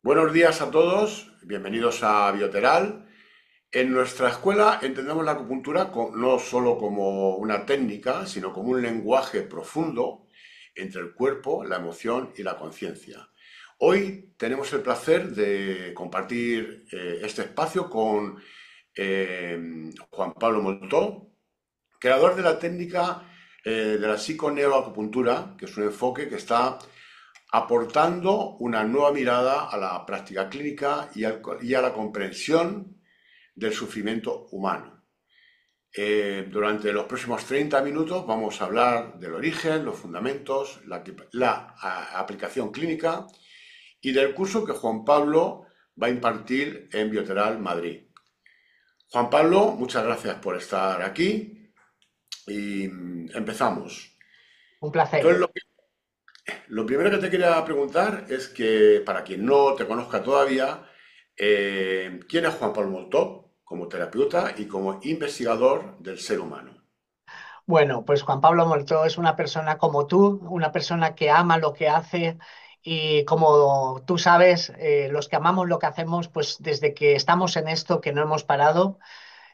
Buenos días a todos, bienvenidos a Bioteral. En nuestra escuela entendemos la acupuntura no solo como una técnica, sino como un lenguaje profundo entre el cuerpo, la emoción y la conciencia. Hoy tenemos el placer de compartir este espacio con Juan Pablo Moltó, creador de la técnica de la psiconeuroacupuntura, que es un enfoque que está aportando una nueva mirada a la práctica clínica y a la comprensión del sufrimiento humano. Durante los próximos 30 minutos vamos a hablar del origen, los fundamentos, la aplicación clínica y del curso que Juan Pablo va a impartir en Bioteral Madrid. Juan Pablo, muchas gracias por estar aquí y empezamos. Un placer. Entonces, lo primero que te quería preguntar es que, para quien no te conozca todavía, ¿quién es Juan Pablo Moltó como terapeuta y como investigador del ser humano? Bueno, pues Juan Pablo Moltó es una persona como tú, una persona que ama lo que hace y como tú sabes, los que amamos lo que hacemos, pues desde que estamos en esto, que no hemos parado,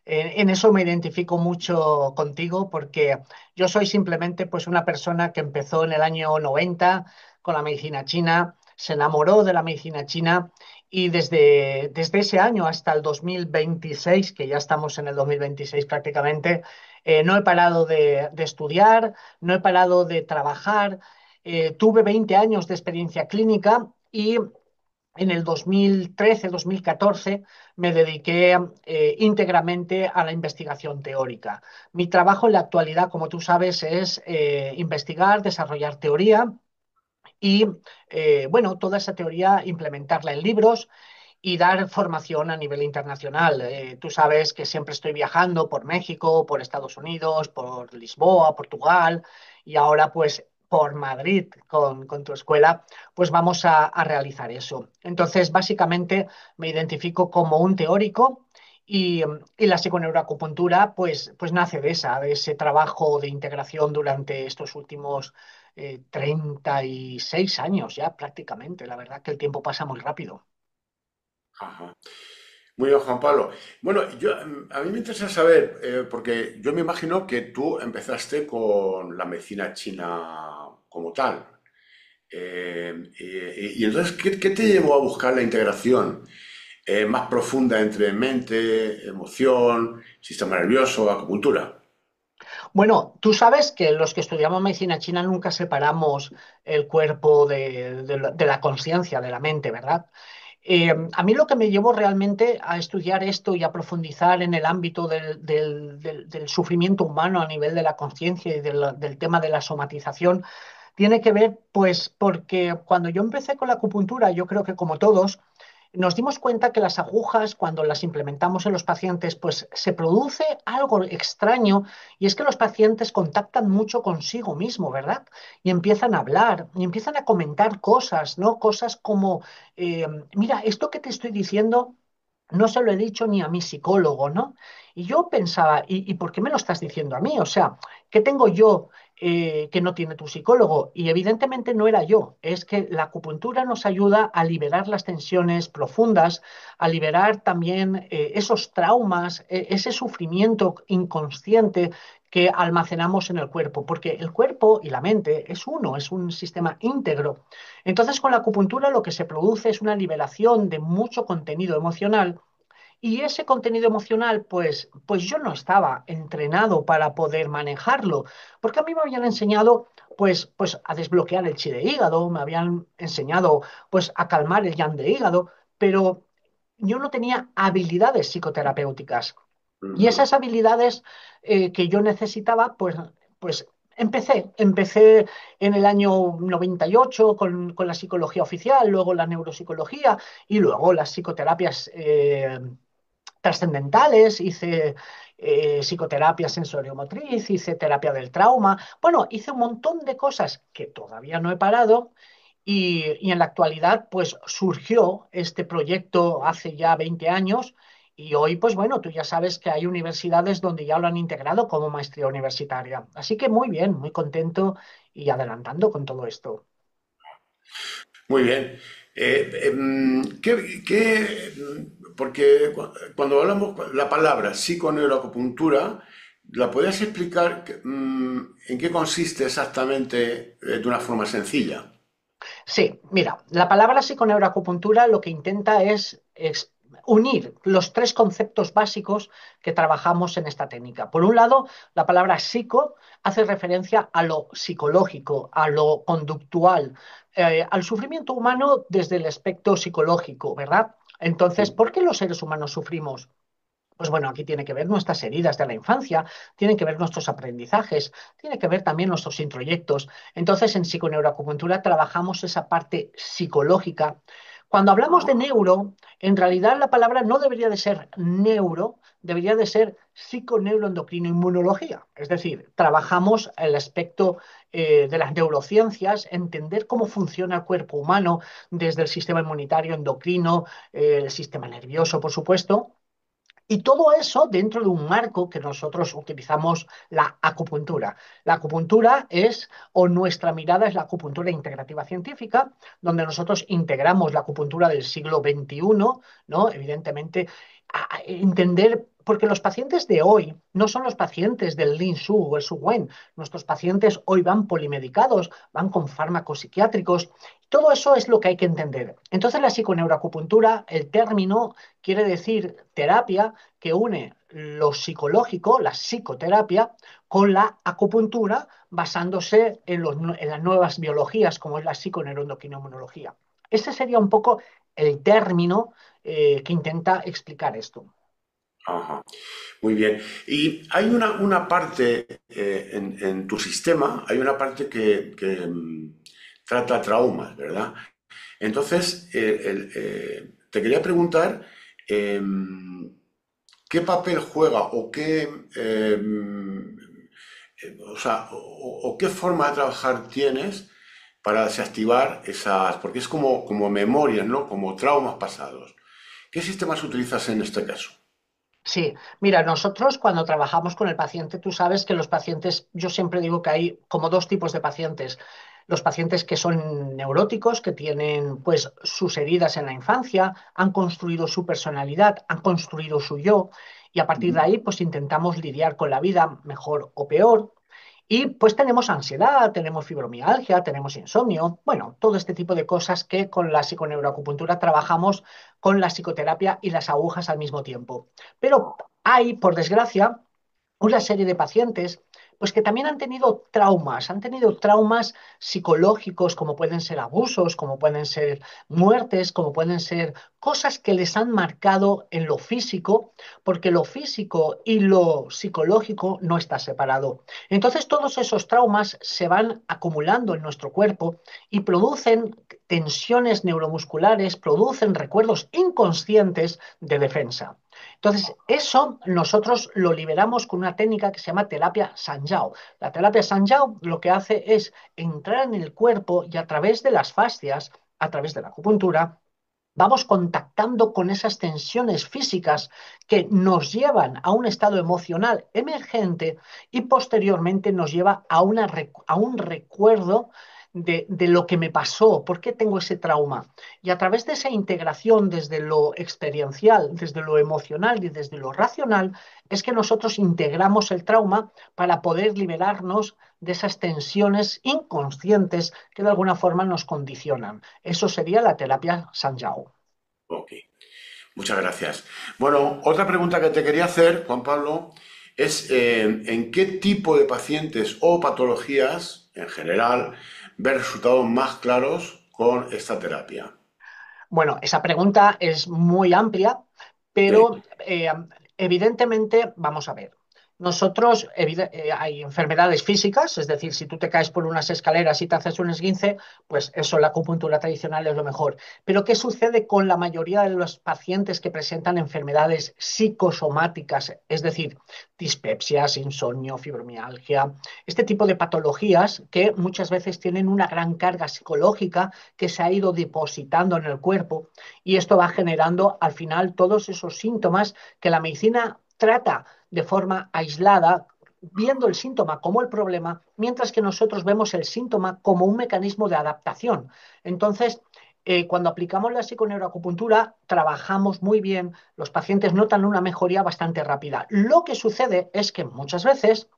en eso me identifico mucho contigo porque yo soy simplemente pues una persona que empezó en el año 90 con la medicina china, se enamoró de la medicina china y desde ese año hasta el 2026, que ya estamos en el 2026 prácticamente, no he parado de estudiar, no he parado de trabajar. Tuve 20 años de experiencia clínica y en el 2013-2014 me dediqué íntegramente a la investigación teórica. Mi trabajo en la actualidad, como tú sabes, es investigar, desarrollar teoría y, bueno, toda esa teoría implementarla en libros y dar formación a nivel internacional. Tú sabes que siempre estoy viajando por México, por Estados Unidos, por Lisboa, Portugal y ahora pues por Madrid con tu escuela, pues vamos a realizar eso. Entonces, básicamente me identifico como un teórico y la psiconeuroacupuntura pues nace de ese trabajo de integración durante estos últimos 36 años ya prácticamente. La verdad que el tiempo pasa muy rápido. Ajá. Muy bien, Juan Pablo. Bueno, a mí me interesa saber, porque yo me imagino que tú empezaste con la medicina china como tal. Y entonces, ¿qué te llevó a buscar la integración más profunda entre mente, emoción, sistema nervioso, acupuntura? Bueno, tú sabes que los que estudiamos medicina china nunca separamos el cuerpo de la conciencia, de la mente, ¿verdad? A mí lo que me llevó realmente a estudiar esto y a profundizar en el ámbito del sufrimiento humano a nivel de la conciencia y del tema de la somatización tiene que ver, pues, porque cuando yo empecé con la acupuntura, yo creo que como todos, nos dimos cuenta que las agujas, cuando las implementamos en los pacientes, pues se produce algo extraño y es que los pacientes contactan mucho consigo mismo, ¿verdad? Y empiezan a hablar y empiezan a comentar cosas, ¿no? Cosas como, eh, mira, esto que te estoy diciendo no se lo he dicho ni a mi psicólogo, ¿no? Y yo pensaba, ¿y por qué me lo estás diciendo a mí? O sea, ¿qué tengo yo que no tiene tu psicólogo? Y evidentemente no era yo, es que la acupuntura nos ayuda a liberar las tensiones profundas, a liberar también esos traumas, ese sufrimiento inconsciente que almacenamos en el cuerpo, porque el cuerpo y la mente es uno, es un sistema íntegro. Entonces, con la acupuntura lo que se produce es una liberación de mucho contenido emocional y ese contenido emocional, pues yo no estaba entrenado para poder manejarlo, porque a mí me habían enseñado pues a desbloquear el chi de hígado, me habían enseñado pues a calmar el yang de hígado, pero yo no tenía habilidades psicoterapéuticas. Y Ujú. esas habilidades que yo necesitaba, pues empecé en el año 98 con la psicología oficial, luego la neuropsicología y luego las psicoterapias trascendentales, hice psicoterapia sensoriomotriz, hice terapia del trauma, bueno, hice un montón de cosas que todavía no he parado y en la actualidad pues surgió este proyecto hace ya 20 años y hoy pues bueno, tú ya sabes que hay universidades donde ya lo han integrado como maestría universitaria. Así que muy bien, muy contento y adelantando con todo esto. Muy bien. Porque cuando hablamos la palabra psiconeuroacupuntura, ¿la podrías explicar en qué consiste exactamente de una forma sencilla? Sí, mira, la palabra psiconeuroacupuntura lo que intenta es unir los tres conceptos básicos que trabajamos en esta técnica. Por un lado, la palabra psico hace referencia a lo psicológico, a lo conductual, al sufrimiento humano desde el aspecto psicológico, ¿verdad? Entonces, ¿por qué los seres humanos sufrimos? Pues bueno, aquí tiene que ver nuestras heridas de la infancia, tienen que ver nuestros aprendizajes, tiene que ver también nuestros introyectos. Entonces, en psiconeuroacupuntura trabajamos esa parte psicológica. Cuando hablamos de neuro, en realidad la palabra no debería de ser neuro, debería de ser psiconeuroendocrino inmunología. Es decir, trabajamos el aspecto de las neurociencias, entender cómo funciona el cuerpo humano desde el sistema inmunitario, endocrino, el sistema nervioso, por supuesto, y todo eso dentro de un marco que nosotros utilizamos la acupuntura. La acupuntura es, o nuestra mirada es la acupuntura integrativa científica, donde nosotros integramos la acupuntura del siglo XXI, ¿no? Evidentemente, a entender, porque los pacientes de hoy no son los pacientes del Lin Shu o el Su Wen. Nuestros pacientes hoy van polimedicados, van con fármacos psiquiátricos. Todo eso es lo que hay que entender. Entonces, la psiconeuroacupuntura, el término quiere decir terapia que une lo psicológico, la psicoterapia, con la acupuntura, basándose en las nuevas biologías, como es la psiconeuroendocrinología. Ese sería un poco el término que intenta explicar esto. Ajá. Muy bien. Y hay una parte en tu sistema, hay una parte que trata traumas, ¿verdad? Entonces, te quería preguntar qué papel juega o o sea, o qué forma de trabajar tienes para desactivar esas, porque es como memorias, ¿no? Como traumas pasados. ¿Qué sistemas utilizas en este caso? Sí, mira, nosotros cuando trabajamos con el paciente, tú sabes que los pacientes, yo siempre digo que hay como dos tipos de pacientes. Los pacientes que son neuróticos, que tienen pues sus heridas en la infancia, han construido su personalidad, han construido su yo, y a partir de ahí pues intentamos lidiar con la vida mejor o peor. Y pues tenemos ansiedad, tenemos fibromialgia, tenemos insomnio, bueno, todo este tipo de cosas que con la psiconeuroacupuntura trabajamos con la psicoterapia y las agujas al mismo tiempo. Pero hay, por desgracia, una serie de pacientes pues que también han tenido traumas psicológicos como pueden ser abusos, como pueden ser muertes, como pueden ser cosas que les han marcado en lo físico, porque lo físico y lo psicológico no está separado. Entonces todos esos traumas se van acumulando en nuestro cuerpo y producen tensiones neuromusculares, producen recuerdos inconscientes de defensa. Entonces, eso nosotros lo liberamos con una técnica que se llama terapia Sanjiao. La terapia Sanjiao lo que hace es entrar en el cuerpo y a través de las fascias, a través de la acupuntura, vamos contactando con esas tensiones físicas que nos llevan a un estado emocional emergente y posteriormente nos lleva a un recuerdo de lo que me pasó, por qué tengo ese trauma. Y a través de esa integración desde lo experiencial, desde lo emocional y desde lo racional, es que nosotros integramos el trauma para poder liberarnos de esas tensiones inconscientes que de alguna forma nos condicionan. Eso sería la terapia Sanjiao. Ok, muchas gracias. Bueno, otra pregunta que te quería hacer, Juan Pablo, es ¿en qué tipo de pacientes o patologías en general ves resultados más claros con esta terapia? Bueno, esa pregunta es muy amplia, Sí. pero evidentemente, vamos a ver. Nosotros, hay enfermedades físicas, es decir, si tú te caes por unas escaleras y te haces un esguince, pues eso, la acupuntura tradicional es lo mejor. Pero ¿qué sucede con la mayoría de los pacientes que presentan enfermedades psicosomáticas? Es decir, dispepsias, insomnio, fibromialgia, este tipo de patologías que muchas veces tienen una gran carga psicológica que se ha ido depositando en el cuerpo y esto va generando al final todos esos síntomas que la medicina trata de forma aislada, viendo el síntoma como el problema, mientras que nosotros vemos el síntoma como un mecanismo de adaptación. Entonces, cuando aplicamos la psiconeuroacupuntura, trabajamos muy bien, los pacientes notan una mejoría bastante rápida. Lo que sucede es que muchas veces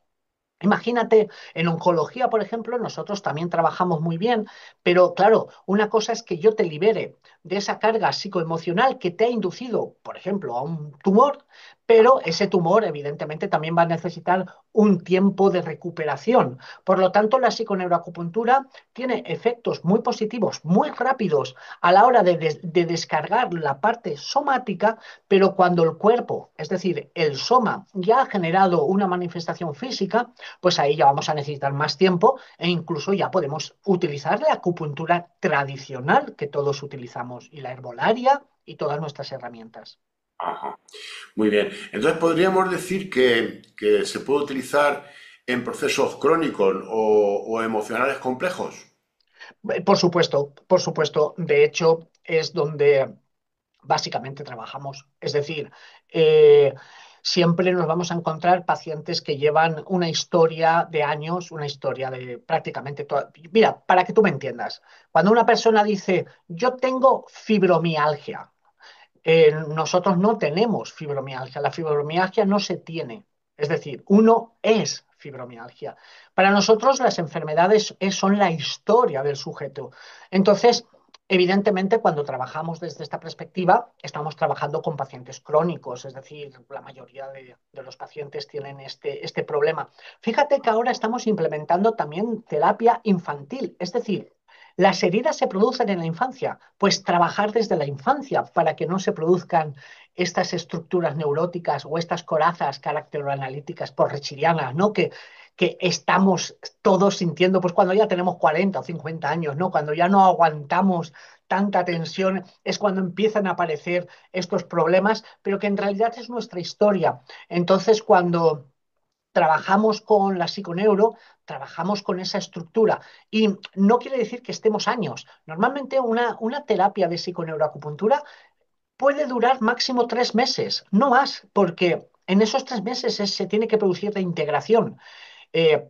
imagínate, en oncología, por ejemplo, nosotros también trabajamos muy bien, pero claro, una cosa es que yo te libere de esa carga psicoemocional que te ha inducido, por ejemplo, a un tumor, pero ese tumor evidentemente también va a necesitar un tiempo de recuperación. Por lo tanto, la psiconeuroacupuntura tiene efectos muy positivos, muy rápidos a la hora de descargar la parte somática, pero cuando el cuerpo, es decir, el soma, ya ha generado una manifestación física, pues ahí ya vamos a necesitar más tiempo e incluso ya podemos utilizar la acupuntura tradicional que todos utilizamos y la herbolaria y todas nuestras herramientas. Ajá. Muy bien. Entonces podríamos decir que se puede utilizar en procesos crónicos o emocionales complejos. Por supuesto, por supuesto. De hecho, es donde básicamente trabajamos. Es decir, eh, siempre nos vamos a encontrar pacientes que llevan una historia de años, una historia de prácticamente toda. Mira, para que tú me entiendas, cuando una persona dice, yo tengo fibromialgia, nosotros no tenemos fibromialgia, la fibromialgia no se tiene, es decir, uno es fibromialgia. Para nosotros las enfermedades son la historia del sujeto. Entonces, evidentemente, cuando trabajamos desde esta perspectiva, estamos trabajando con pacientes crónicos, es decir, la mayoría de los pacientes tienen este problema. Fíjate que ahora estamos implementando también terapia infantil, es decir, las heridas se producen en la infancia, pues trabajar desde la infancia para que no se produzcan estas estructuras neuróticas o estas corazas caracteroanalíticas porrechirianas, ¿no? Que estamos todos sintiendo, pues cuando ya tenemos 40 o 50 años, ¿no? Cuando ya no aguantamos tanta tensión, es cuando empiezan a aparecer estos problemas, pero que en realidad es nuestra historia. Entonces, cuando trabajamos con la psiconeuro, trabajamos con esa estructura. Y no quiere decir que estemos años. Normalmente una terapia de psiconeuroacupuntura puede durar máximo 3 meses, no más, porque en esos 3 meses se tiene que producir la integración.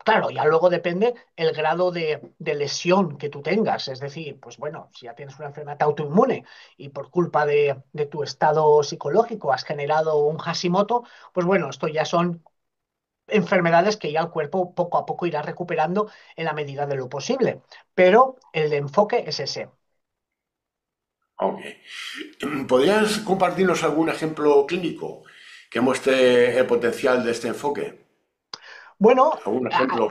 Claro, ya luego depende el grado de lesión que tú tengas. Es decir, pues bueno, si ya tienes una enfermedad autoinmune y por culpa de tu estado psicológico has generado un Hashimoto, pues bueno, esto ya son enfermedades que ya el cuerpo poco a poco irá recuperando en la medida de lo posible. Pero el enfoque es ese. Ok. ¿Podrías compartirnos algún ejemplo clínico que muestre el potencial de este enfoque? Bueno, ¿Algún ejemplo?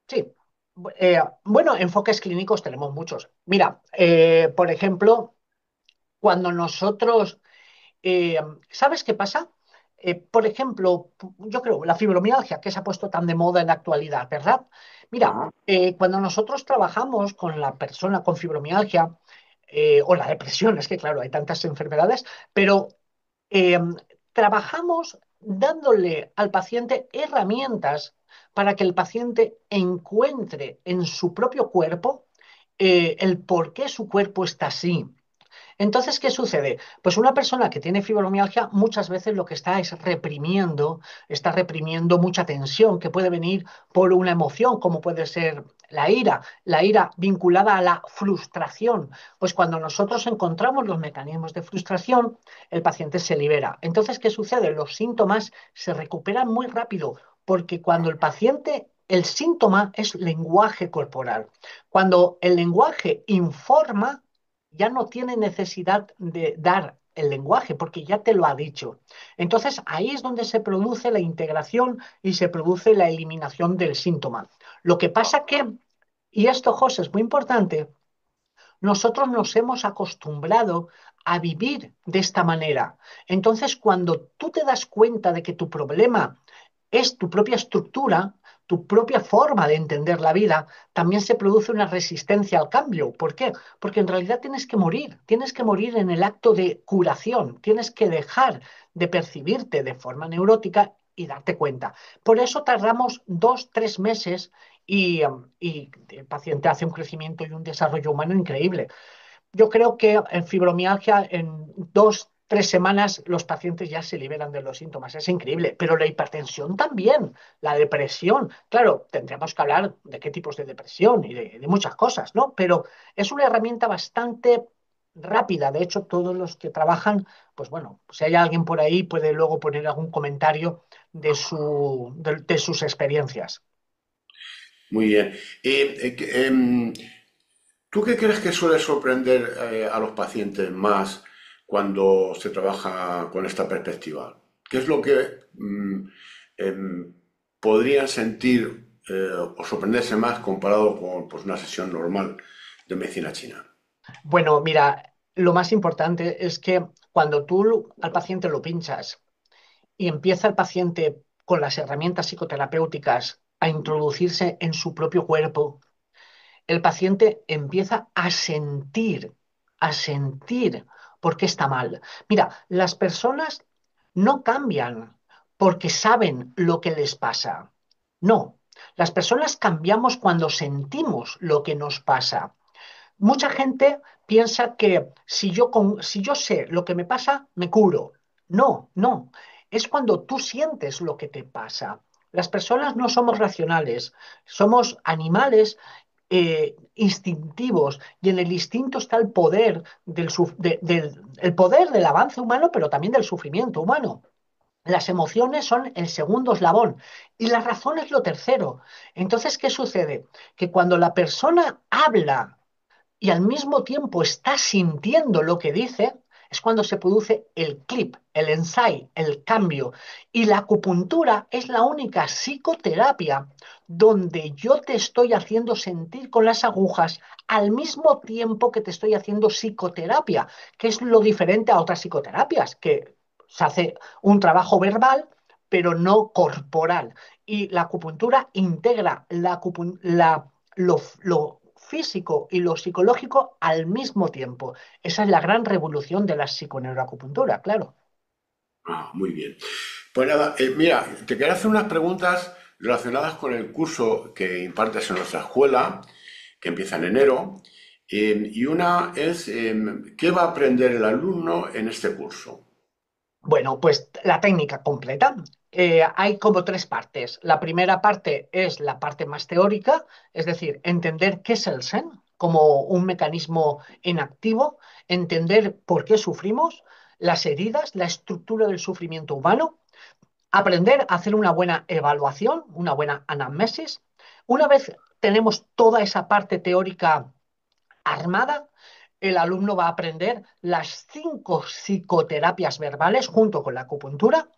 sí. Bueno, enfoques clínicos tenemos muchos. Mira, por ejemplo, cuando nosotros, eh, ¿sabes qué pasa? Por ejemplo, yo creo, la fibromialgia que se ha puesto tan de moda en la actualidad, ¿verdad? Mira, Ajá. cuando nosotros trabajamos con la persona con fibromialgia, o la depresión, es que claro, hay tantas enfermedades, pero eh, trabajamos dándole al paciente herramientas para que el paciente encuentre en su propio cuerpo el por qué su cuerpo está así. Entonces, ¿qué sucede? Pues una persona que tiene fibromialgia muchas veces lo que está reprimiendo mucha tensión que puede venir por una emoción, como puede ser la ira vinculada a la frustración. Pues cuando nosotros encontramos los mecanismos de frustración, el paciente se libera. Entonces, ¿qué sucede? Los síntomas se recuperan muy rápido, porque cuando el paciente, el síntoma es lenguaje corporal. Cuando el lenguaje informa, ya no tiene necesidad de dar el lenguaje porque ya te lo ha dicho. Entonces ahí es donde se produce la integración y se produce la eliminación del síntoma. Lo que pasa que, y esto, José, es muy importante, nosotros nos hemos acostumbrado a vivir de esta manera. Entonces, cuando tú te das cuenta de que tu problema es tu propia estructura, tu propia forma de entender la vida, también se produce una resistencia al cambio. ¿Por qué? Porque en realidad tienes que morir en el acto de curación, tienes que dejar de percibirte de forma neurótica y darte cuenta. Por eso tardamos 2, 3 meses y el paciente hace un crecimiento y un desarrollo humano increíble. Yo creo que en fibromialgia en 3 semanas los pacientes ya se liberan de los síntomas. Es increíble. Pero la hipertensión también, la depresión. Claro, tendríamos que hablar de qué tipos de depresión y de muchas cosas, ¿no? Pero es una herramienta bastante rápida. De hecho, todos los que trabajan, pues bueno, si hay alguien por ahí, puede luego poner algún comentario de sus experiencias. Muy bien. ¿Tú qué crees que suele sorprender a los pacientes más cuando se trabaja con esta perspectiva? ¿Qué es lo que em, podrían sentir o sorprenderse más comparado con pues, una sesión normal de medicina china? Bueno, mira, lo más importante es que cuando tú al paciente lo pinchas y empieza el paciente con las herramientas psicoterapéuticas a introducirse en su propio cuerpo, el paciente empieza a sentir por qué está mal. Mira, las personas no cambian porque saben lo que les pasa. No, las personas cambiamos cuando sentimos lo que nos pasa. Mucha gente piensa que si yo sé lo que me pasa, me curo. No, no. Es cuando tú sientes lo que te pasa. Las personas no somos racionales, somos animales instintivos y en el instinto está el poder el poder del avance humano, pero también del sufrimiento humano. Las emociones son el segundo eslabón y la razón es lo tercero. Entonces, ¿qué sucede? Que cuando la persona habla y al mismo tiempo está sintiendo lo que dice, es cuando se produce el clip, el insight, el cambio. Y la acupuntura es la única psicoterapia donde yo te estoy haciendo sentir con las agujas al mismo tiempo que te estoy haciendo psicoterapia, que es lo diferente a otras psicoterapias, que se hace un trabajo verbal, pero no corporal. Y la acupuntura integra lo físico y lo psicológico al mismo tiempo. Esa es la gran revolución de la psiconeuroacupuntura, claro. Ah, muy bien. Pues nada, mira, te quería hacer unas preguntas relacionadas con el curso que impartes en nuestra escuela, que empieza en enero, y una es, ¿qué va a aprender el alumno en este curso? Bueno, pues la técnica completa. Hay como tres partes. La primera parte es la parte más teórica, es decir, entender qué es el Zen como un mecanismo inactivo, entender por qué sufrimos, las heridas, la estructura del sufrimiento humano, aprender a hacer una buena evaluación, una buena anamnesis. Una vez tenemos toda esa parte teórica armada, el alumno va a aprender las 5 psicoterapias verbales junto con la acupuntura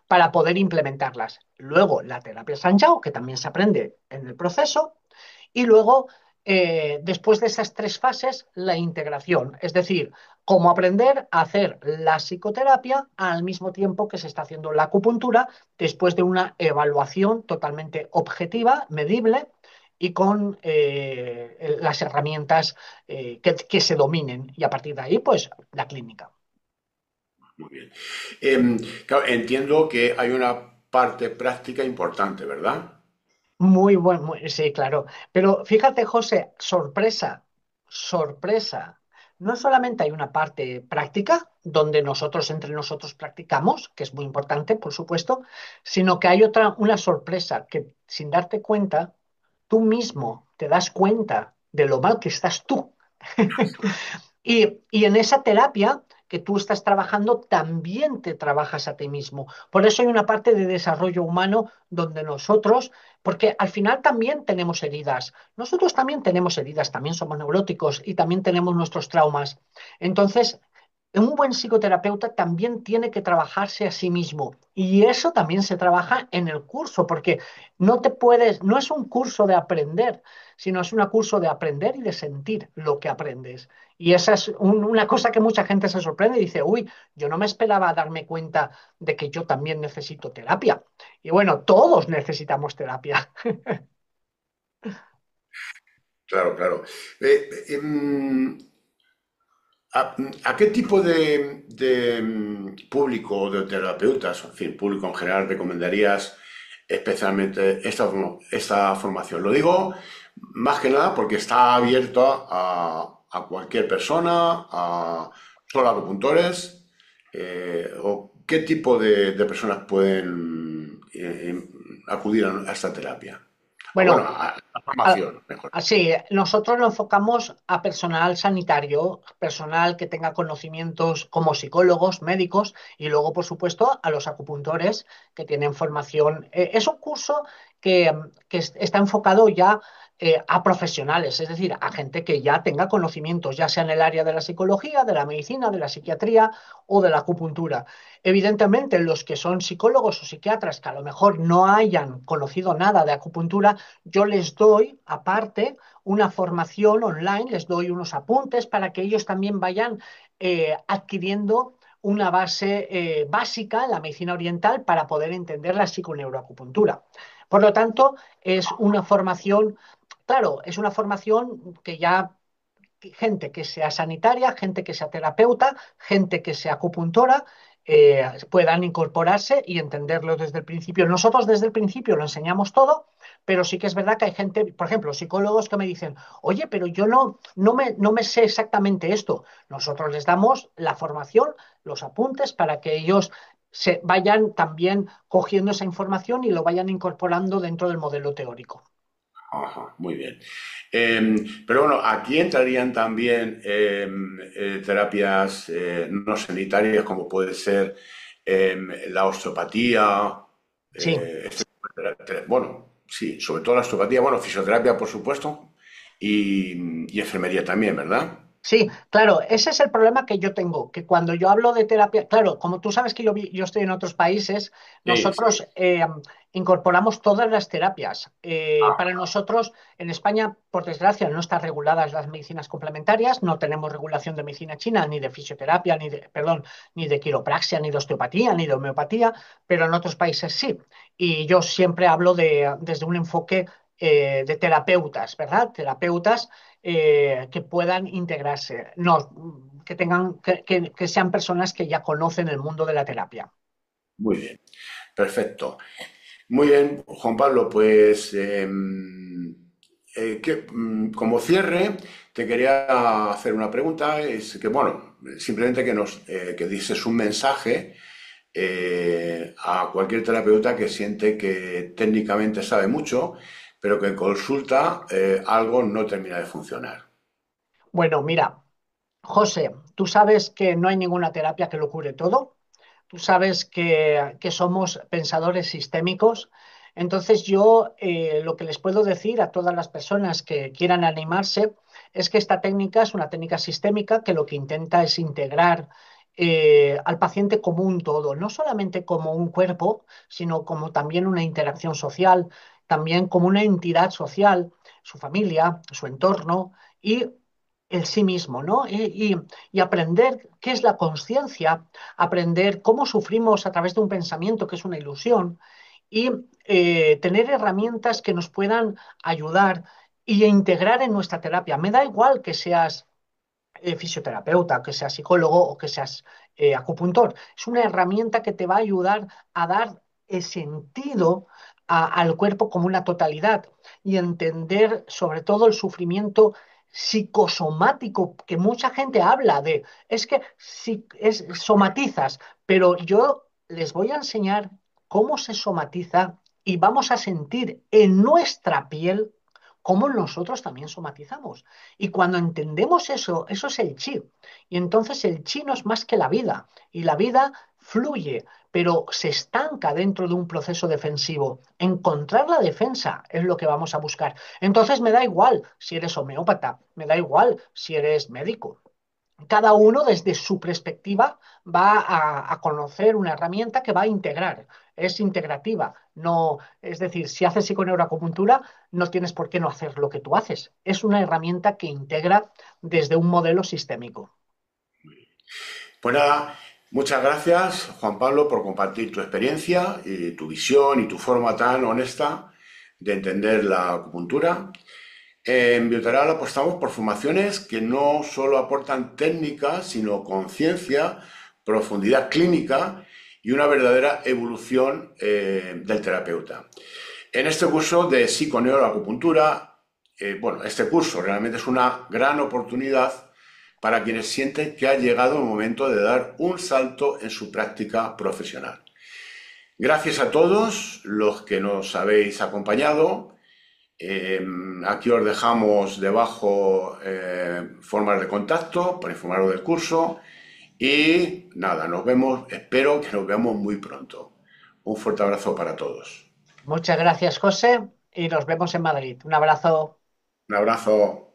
para poder implementarlas. Luego la terapia Sanjiao, que también se aprende en el proceso, y luego, después de esas 3 fases, la integración, es decir, cómo aprender a hacer la psicoterapia al mismo tiempo que se está haciendo la acupuntura, después de una evaluación totalmente objetiva, medible y con las herramientas que se dominen. Y a partir de ahí, pues, la clínica. Muy bien. Claro, entiendo que hay una parte práctica importante, ¿verdad? Sí, claro. Pero fíjate, José, sorpresa, sorpresa. No solamente hay una parte práctica, donde nosotros entre nosotros practicamos, que es muy importante, por supuesto, sino que hay una sorpresa que sin darte cuenta, tú mismo te das cuenta de lo mal que estás tú. Y en esa terapia que tú estás trabajando, también te trabajas a ti mismo. Por eso hay una parte de desarrollo humano donde nosotros, porque al final también tenemos heridas. Nosotros también tenemos heridas, también somos neuróticos y también tenemos nuestros traumas. Entonces, un buen psicoterapeuta también tiene que trabajarse a sí mismo. Y eso también se trabaja en el curso, porque no es un curso de aprender, sino es un curso de aprender y de sentir lo que aprendes. Y esa es una cosa que mucha gente se sorprende y dice, uy, yo no me esperaba darme cuenta de que yo también necesito terapia. Y bueno, todos necesitamos terapia. Claro, claro. Eh, em, ¿A qué tipo de público o de terapeutas, en fin, público en general, recomendarías especialmente esta formación? Lo digo más que nada porque está abierto a cualquier persona, a solo acupuntores. ¿O qué tipo de personas pueden acudir a esta terapia? O bueno, Bueno, a la a- formación, mejor. así, nosotros lo enfocamos a personal sanitario, personal que tenga conocimientos como psicólogos, médicos y luego, por supuesto, a los acupuntores que tienen formación. Es un curso que está enfocado ya a profesionales, es decir, a gente que ya tenga conocimientos, ya sea en el área de la psicología, de la medicina, de la psiquiatría o de la acupuntura. Evidentemente, los que son psicólogos o psiquiatras que a lo mejor no hayan conocido nada de acupuntura, yo les doy, aparte, una formación online, les doy unos apuntes para que ellos también vayan adquiriendo una base básica en la medicina oriental para poder entender la psiconeuroacupuntura. Por lo tanto, es una formación, claro, es una formación que ya gente que sea sanitaria, gente que sea terapeuta, gente que sea acupuntora, puedan incorporarse y entenderlo desde el principio. Nosotros desde el principio lo enseñamos todo, pero sí que es verdad que hay gente, por ejemplo, psicólogos que me dicen, oye, pero yo no me sé exactamente esto. Nosotros les damos la formación, los apuntes para que ellos se vayan también cogiendo esa información y lo vayan incorporando dentro del modelo teórico. Ajá, muy bien. Pero bueno, aquí entrarían también terapias no sanitarias como puede ser la osteopatía, Sí. bueno, sí, sobre todo la osteopatía, bueno, fisioterapia por supuesto y enfermería también, ¿verdad? Sí, claro, ese es el problema que yo tengo, que cuando yo hablo de terapia, claro, como tú sabes que yo estoy en otros países, Sí, sí. nosotros incorporamos todas las terapias. Para nosotros, en España, por desgracia, no están reguladas las medicinas complementarias, no tenemos regulación de medicina china, ni de fisioterapia, perdón, ni de quiropraxia, ni de osteopatía, ni de homeopatía, pero en otros países sí. Y yo siempre hablo desde un enfoque de terapeutas, ¿verdad? Terapeutas que puedan integrarse, no, que tengan, que sean personas que ya conocen el mundo de la terapia. Muy bien, perfecto. Muy bien, Juan Pablo, pues como cierre te quería hacer una pregunta, es que bueno, simplemente que dices un mensaje a cualquier terapeuta que siente que técnicamente sabe mucho, pero que en consulta algo no termina de funcionar. Bueno, mira, José, tú sabes que no hay ninguna terapia que lo cure todo. Tú sabes que somos pensadores sistémicos. Entonces yo lo que les puedo decir a todas las personas que quieran animarse es que esta técnica es una técnica sistémica que lo que intenta es integrar al paciente como un todo, no solamente como un cuerpo, sino como también una interacción social, también como una entidad social, su familia, su entorno y el sí mismo, ¿no? Y aprender qué es la conciencia, aprender cómo sufrimos a través de un pensamiento que es una ilusión y tener herramientas que nos puedan ayudar y integrar en nuestra terapia. Me da igual que seas fisioterapeuta, que seas psicólogo o que seas acupuntor. Es una herramienta que te va a ayudar a dar sentido al cuerpo como una totalidad y entender sobre todo el sufrimiento psicosomático que mucha gente habla de. Es que si, somatizas, pero yo les voy a enseñar cómo se somatiza y vamos a sentir en nuestra piel cómo nosotros también somatizamos. Y cuando entendemos eso, eso es el chi. Y entonces el chi no es más que la vida. Y la vida fluye, pero se estanca dentro de un proceso defensivo. Encontrar la defensa es lo que vamos a buscar. Entonces me da igual si eres homeópata, me da igual si eres médico. Cada uno desde su perspectiva va a conocer una herramienta que va a integrar. Es integrativa. No, es decir, si haces psiconeuroacupuntura, no tienes por qué no hacer lo que tú haces. Es una herramienta que integra desde un modelo sistémico. Pues nada, muchas gracias, Juan Pablo, por compartir tu experiencia y tu visión y tu forma tan honesta de entender la acupuntura. En Bioteral apostamos por formaciones que no solo aportan técnica, sino conciencia, profundidad clínica y una verdadera evolución del terapeuta. En este curso de psiconeuroacupuntura, bueno, este curso realmente es una gran oportunidad para quienes sienten que ha llegado el momento de dar un salto en su práctica profesional. Gracias a todos los que nos habéis acompañado. Aquí os dejamos debajo formas de contacto para informaros del curso. Y nada, nos vemos, espero que nos veamos muy pronto. Un fuerte abrazo para todos. Muchas gracias, José, y nos vemos en Madrid. Un abrazo. Un abrazo.